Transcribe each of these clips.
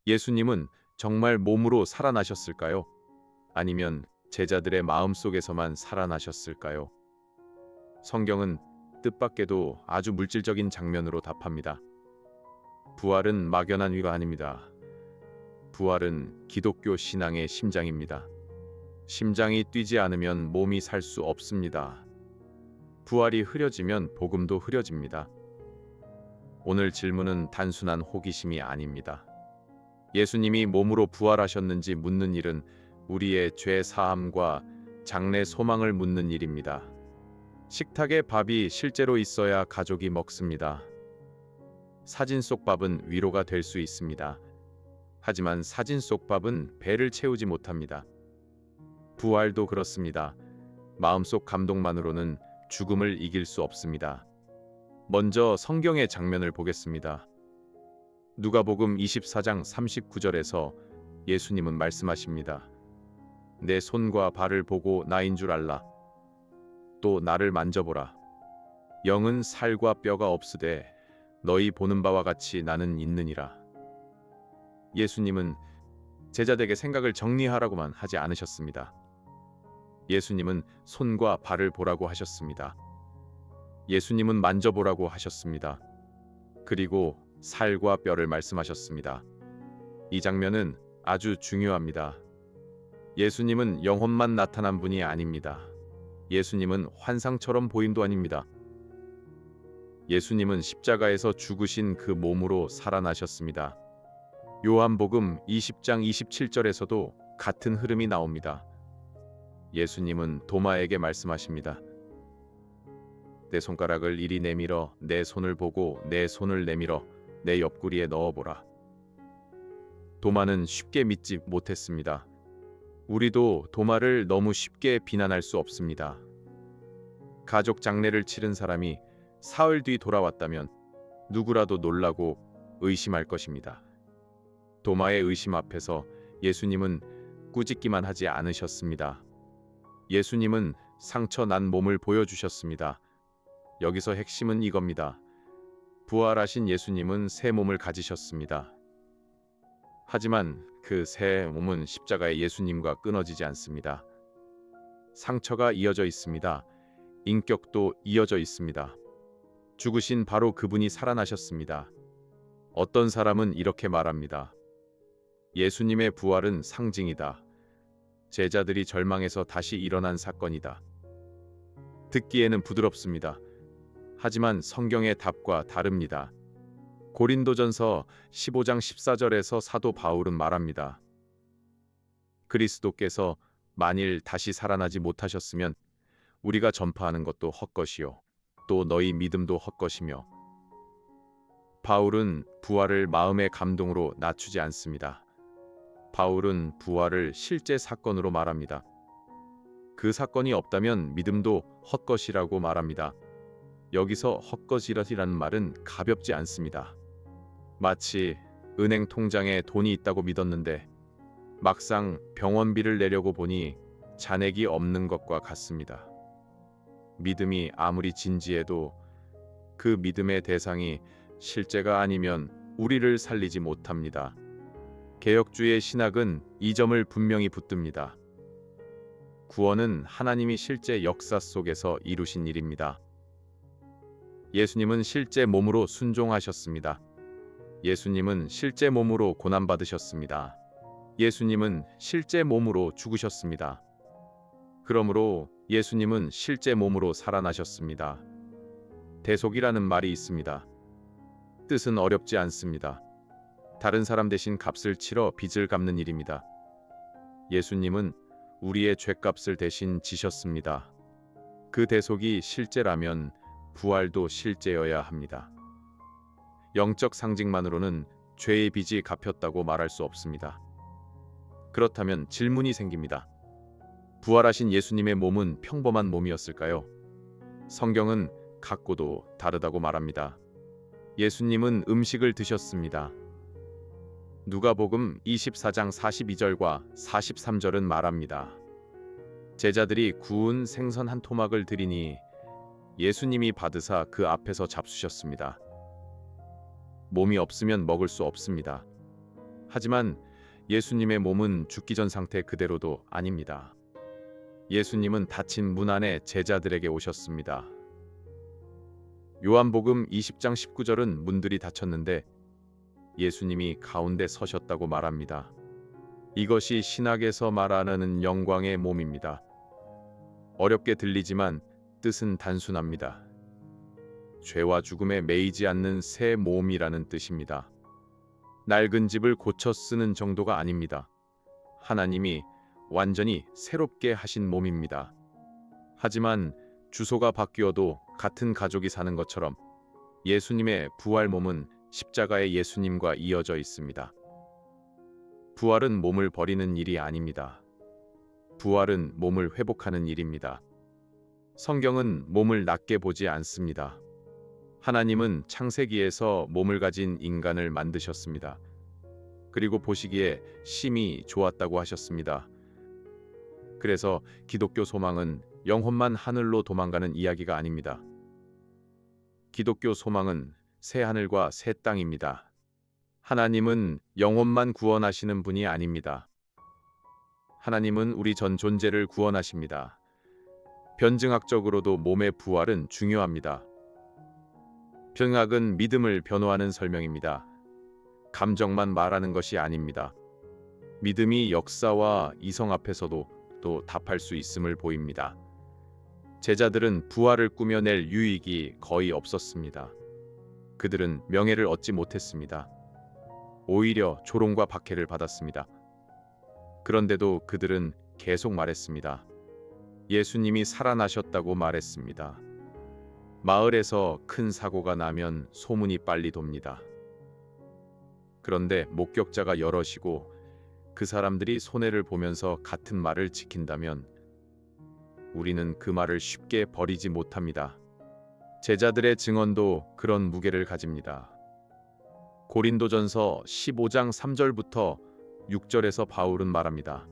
예수님은 정말 몸으로 살아나셨을까요? 아니면 제자들의 마음속에서만 살아나셨을까요? 성경은 뜻밖에도 아주 물질적인 장면으로 답합니다. 부활은 막연한 위가 아닙니다. 부활은 기독교 신앙의 심장입니다. 심장이 뛰지 않으면 몸이 살 수 없습니다. 부활이 흐려지면 복음도 흐려집니다. 오늘 질문은 단순한 호기심이 아닙니다. 예수님이 몸으로 부활하셨는지 묻는 일은 우리의 죄 사함과 장래 소망을 묻는 일입니다. 식탁에 밥이 실제로 있어야 가족이 먹습니다. 사진 속 밥은 위로가 될 수 있습니다. 하지만 사진 속 밥은 배를 채우지 못합니다. 부활도 그렇습니다. 마음속 감동만으로는 죽음을 이길 수 없습니다. 먼저 성경의 장면을 보겠습니다. 누가복음 24장 39절에서 예수님은 말씀하십니다. 내 손과 발을 보고 나인 줄 알라. 또 나를 만져보라. 영은 살과 뼈가 없으되 너희 보는 바와 같이 나는 있느니라. 예수님은 제자들에게 생각을 정리하라고만 하지 않으셨습니다. 예수님은 손과 발을 보라고 하셨습니다. 예수님은 만져보라고 하셨습니다. 그리고 살과 뼈를 말씀하셨습니다. 이 장면은 아주 중요합니다. 예수님은 영혼만 나타난 분이 아닙니다. 예수님은 환상처럼 보임도 아닙니다. 예수님은 십자가에서 죽으신 그 몸으로 살아나셨습니다. 요한복음 20장 27절에서도 같은 흐름이 나옵니다. 예수님은 도마에게 말씀하십니다. 내 손가락을 이리 내밀어 내 손을 보고 내 손을 내밀어 내 옆구리에 넣어보라. 도마는 쉽게 믿지 못했습니다. 우리도 도마를 너무 쉽게 비난할 수 없습니다. 가족 장례를 치른 사람이 사흘 뒤 돌아왔다면 누구라도 놀라고 의심할 것입니다. 도마의 의심 앞에서 예수님은 꾸짖기만 하지 않으셨습니다. 예수님은 상처 난 몸을 보여주셨습니다. 여기서 핵심은 이겁니다. 부활하신 예수님은 새 몸을 가지셨습니다. 하지만 그 새 몸은 십자가의 예수님과 끊어지지 않습니다. 상처가 이어져 있습니다. 인격도 이어져 있습니다. 죽으신 바로 그분이 살아나셨습니다. 어떤 사람은 이렇게 말합니다. 예수님의 부활은 상징이다. 제자들이 절망해서 다시 일어난 사건이다. 듣기에는 부드럽습니다. 하지만 성경의 답과 다릅니다. 고린도전서 15장 14절에서 사도 바울은 말합니다. 그리스도께서 만일 다시 살아나지 못하셨으면 우리가 전파하는 것도 헛것이요 또 너희 믿음도 헛것이며. 바울은 부활을 마음의 감동으로 낮추지 않습니다. 바울은 부활을 실제 사건으로 말합니다. 그 사건이 없다면 믿음도 헛것이라고 말합니다. 여기서 헛것이라는 말은 가볍지 않습니다. 마치 은행 통장에 돈이 있다고 믿었는데 막상 병원비를 내려고 보니 잔액이 없는 것과 같습니다. 믿음이 아무리 진지해도 그 믿음의 대상이 실제가 아니면 우리를 살리지 못합니다. 개혁주의 신학은 이 점을 분명히 붙듭니다. 구원은 하나님이 실제 역사 속에서 이루신 일입니다. 예수님은 실제 몸으로 순종하셨습니다. 예수님은 실제 몸으로 고난받으셨습니다. 예수님은 실제 몸으로 죽으셨습니다. 그러므로 예수님은 실제 몸으로 살아나셨습니다. 대속이라는 말이 있습니다. 뜻은 어렵지 않습니다. 다른 사람 대신 값을 치러 빚을 갚는 일입니다. 예수님은 우리의 죄값을 대신 지셨습니다. 그 대속이 실제라면 부활도 실제여야 합니다. 영적 상징만으로는 죄의 빚이 갚였다고 말할 수 없습니다. 그렇다면 질문이 생깁니다. 부활하신 예수님의 몸은 평범한 몸이었을까요? 성경은 각고도 다르다고 말합니다. 예수님은 음식을 드셨습니다. 누가복음 24장 42절과 43절은 말합니다. 제자들이 구운 생선 한 토막을 드리니 예수님이 받으사 그 앞에서 잡수셨습니다. 몸이 없으면 먹을 수 없습니다. 하지만 예수님의 몸은 죽기 전 상태 그대로도 아닙니다. 예수님은 닫힌 문 안에 제자들에게 오셨습니다. 요한복음 20장 19절은 문들이 닫혔는데 예수님이 가운데 서셨다고 말합니다. 이것이 신학에서 말하는 영광의 몸입니다. 어렵게 들리지만 뜻은 단순합니다. 죄와 죽음에 매이지 않는 새 몸이라는 뜻입니다. 낡은 집을 고쳐 쓰는 정도가 아닙니다. 하나님이 완전히 새롭게 하신 몸입니다. 하지만 주소가 바뀌어도 같은 가족이 사는 것처럼 예수님의 부활 몸은 십자가의 예수님과 이어져 있습니다. 부활은 몸을 버리는 일이 아닙니다. 부활은 몸을 회복하는 일입니다. 성경은 몸을 낮게 보지 않습니다. 하나님은 창세기에서 몸을 가진 인간을 만드셨습니다. 그리고 보시기에 심히 좋았다고 하셨습니다. 그래서 기독교 소망은 영혼만 하늘로 도망가는 이야기가 아닙니다. 기독교 소망은 새 하늘과 새 땅입니다. 하나님은 영혼만 구원하시는 분이 아닙니다. 하나님은 우리 전 존재를 구원하십니다. 변증학적으로도 몸의 부활은 중요합니다. 변학은 믿음을 변호하는 설명입니다. 감정만 말하는 것이 아닙니다. 믿음이 역사와 이성 앞에서도 또 답할 수 있음을 보입니다. 제자들은 부활을 꾸며낼 유익이 거의 없었습니다. 그들은 명예를 얻지 못했습니다. 오히려 조롱과 박해를 받았습니다. 그런데도 그들은 계속 말했습니다. 예수님이 살아나셨다고 말했습니다. 마을에서 큰 사고가 나면 소문이 빨리 돕니다. 그런데 목격자가 여럿이고 그 사람들이 손해를 보면서 같은 말을 지킨다면 우리는 그 말을 쉽게 버리지 못합니다. 제자들의 증언도 그런 무게를 가집니다. 고린도전서 15장 3절부터 6절에서 바울은 말합니다.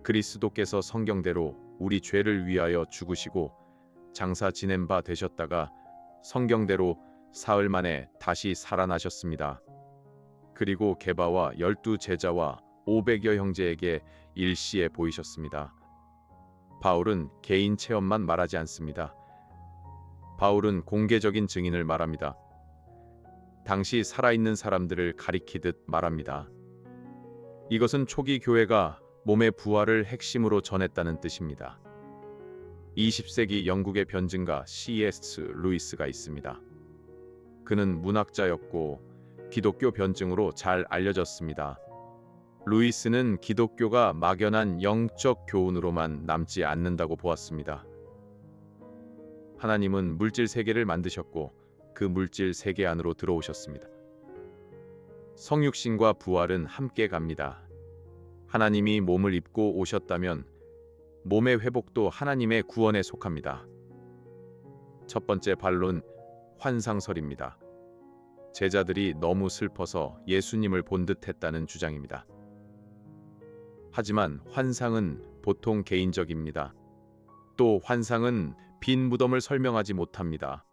그리스도께서 성경대로 우리 죄를 위하여 죽으시고 장사 지낸 바 되셨다가 성경대로 사흘 만에 다시 살아나셨습니다. 그리고 게바와 12 제자와 500여 형제에게 일시에 보이셨습니다. 바울은 개인 체험만 말하지 않습니다. 바울은 공개적인 증인을 말합니다. 당시 살아있는 사람들을 가리키듯 말합니다. 이것은 초기 교회가 몸의 부활을 핵심으로 전했다는 뜻입니다. 20세기 영국의 변증가 C.S. 루이스가 있습니다. 그는 문학자였고 기독교 변증으로 잘 알려졌습니다. 루이스는 기독교가 막연한 영적 교훈으로만 남지 않는다고 보았습니다. 하나님은 물질 세계를 만드셨고 그 물질 세계 안으로 들어오셨습니다. 성육신과 부활은 함께 갑니다. 하나님이 몸을 입고 오셨다면 몸의 회복도 하나님의 구원에 속합니다. 첫 번째 반론, 환상설입니다. 제자들이 너무 슬퍼서 예수님을 본 듯했다는 주장입니다. 하지만 환상은 보통 개인적입니다. 또 환상은 빈 무덤을 설명하지 못합니다.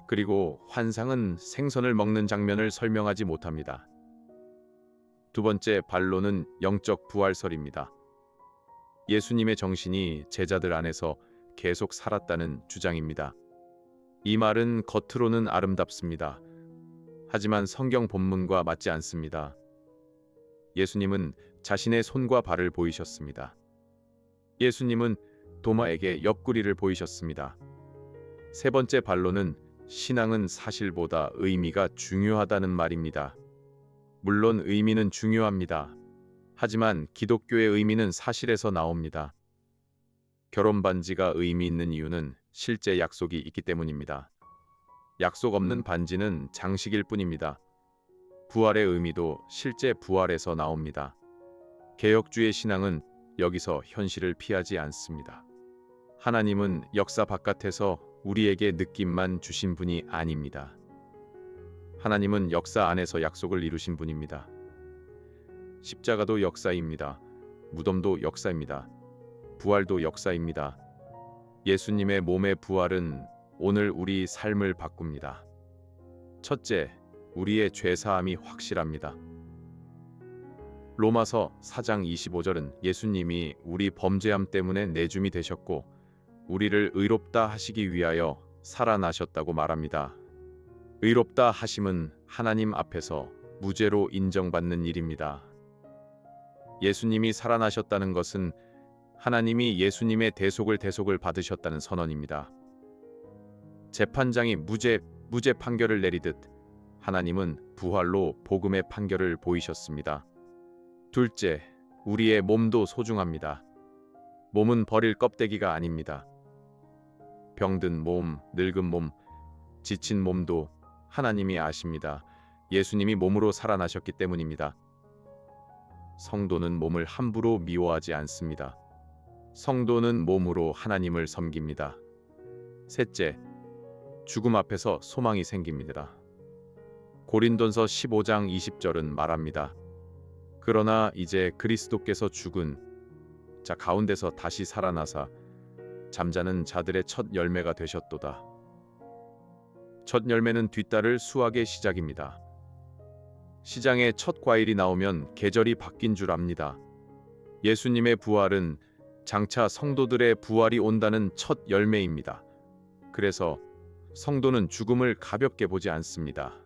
그리고 환상은 생선을 먹는 장면을 설명하지 못합니다. 두 번째 반론은 영적 부활설입니다. 예수님의 정신이 제자들 안에서 계속 살았다는 주장입니다. 이 말은 겉으로는 아름답습니다. 하지만 성경 본문과 맞지 않습니다. 예수님은 자신의 손과 발을 보이셨습니다. 예수님은 도마에게 옆구리를 보이셨습니다. 세 번째 반론은 신앙은 사실보다 의미가 중요하다는 말입니다. 물론 의미는 중요합니다. 하지만 기독교의 의미는 사실에서 나옵니다. 결혼 반지가 의미 있는 이유는 실제 약속이 있기 때문입니다. 약속 없는 반지는 장식일 뿐입니다. 부활의 의미도 실제 부활에서 나옵니다. 개혁주의 신앙은 여기서 현실을 피하지 않습니다. 하나님은 역사 바깥에서 우리에게 느낌만 주신 분이 아닙니다. 하나님은 역사 안에서 약속을 이루신 분입니다. 십자가도 역사입니다. 무덤도 역사입니다. 부활도 역사입니다. 예수님의 몸의 부활은 오늘 우리 삶을 바꿉니다. 첫째, 우리의 죄사함이 확실합니다. 로마서 4장 25절은 예수님이 우리 범죄함 때문에 내줌이 되셨고 우리를 의롭다 하시기 위하여 살아나셨다고 말합니다. 의롭다 하심은 하나님 앞에서 무죄로 인정받는 일입니다. 예수님이 살아나셨다는 것은 하나님이 예수님의 대속을 받으셨다는 선언입니다. 재판장이 무죄 판결을 내리듯 하나님은 부활로 복음의 판결을 보이셨습니다. 둘째, 우리의 몸도 소중합니다. 몸은 버릴 껍데기가 아닙니다. 병든 몸, 늙은 몸, 지친 몸도 하나님이 아십니다. 예수님이 몸으로 살아나셨기 때문입니다. 성도는 몸을 함부로 미워하지 않습니다. 성도는 몸으로 하나님을 섬깁니다. 셋째, 죽음 앞에서 소망이 생깁니다. 고린도서 15장 20절은 말합니다. 그러나 이제 그리스도께서 죽은 자 가운데서 다시 살아나사 잠자는 자들의 첫 열매가 되셨도다. 첫 열매는 뒤따를 수확의 시작입니다. 시장에 첫 과일이 나오면 계절이 바뀐 줄 압니다. 예수님의 부활은 장차 성도들의 부활이 온다는 첫 열매입니다. 그래서 성도는 죽음을 가볍게 보지 않습니다.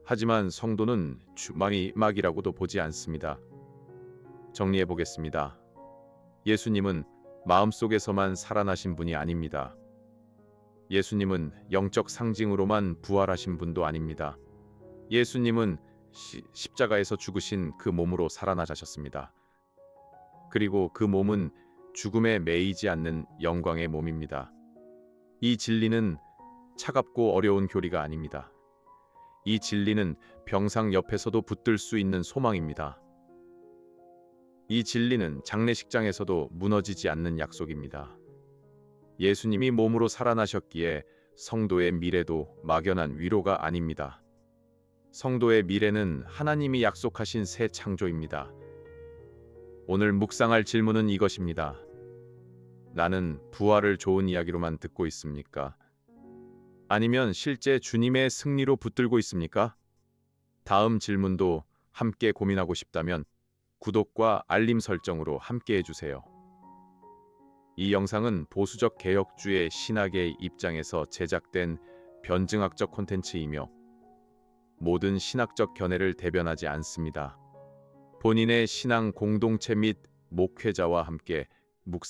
하지만 성도는 마지막이라고도 보지 않습니다. 정리해 보겠습니다. 예수님은 마음속에서만 살아나신 분이 아닙니다. 예수님은 영적 상징으로만 부활하신 분도 아닙니다. 예수님은 십자가에서 죽으신 그 몸으로 살아나셨습니다. 그리고 그 몸은 죽음에 매이지 않는 영광의 몸입니다. 이 진리는 차갑고 어려운 교리가 아닙니다. 이 진리는 병상 옆에서도 붙들 수 있는 소망입니다. 이 진리는 장례식장에서도 무너지지 않는 약속입니다. 예수님이 몸으로 살아나셨기에 성도의 미래도 막연한 위로가 아닙니다. 성도의 미래는 하나님이 약속하신 새 창조입니다. 오늘 묵상할 질문은 이것입니다. 나는 부활을 좋은 이야기로만 듣고 있습니까? 아니면 실제 주님의 승리로 붙들고 있습니까? 다음 질문도 함께 고민하고 싶다면 구독과 알림 설정으로 함께 해주세요. 이 영상은 보수적 개혁주의 신학의 입장에서 제작된 변증학적 콘텐츠이며 모든 신학적 견해를 대변하지 않습니다. 본인의 신앙 공동체 및 목회자와 함께 묵상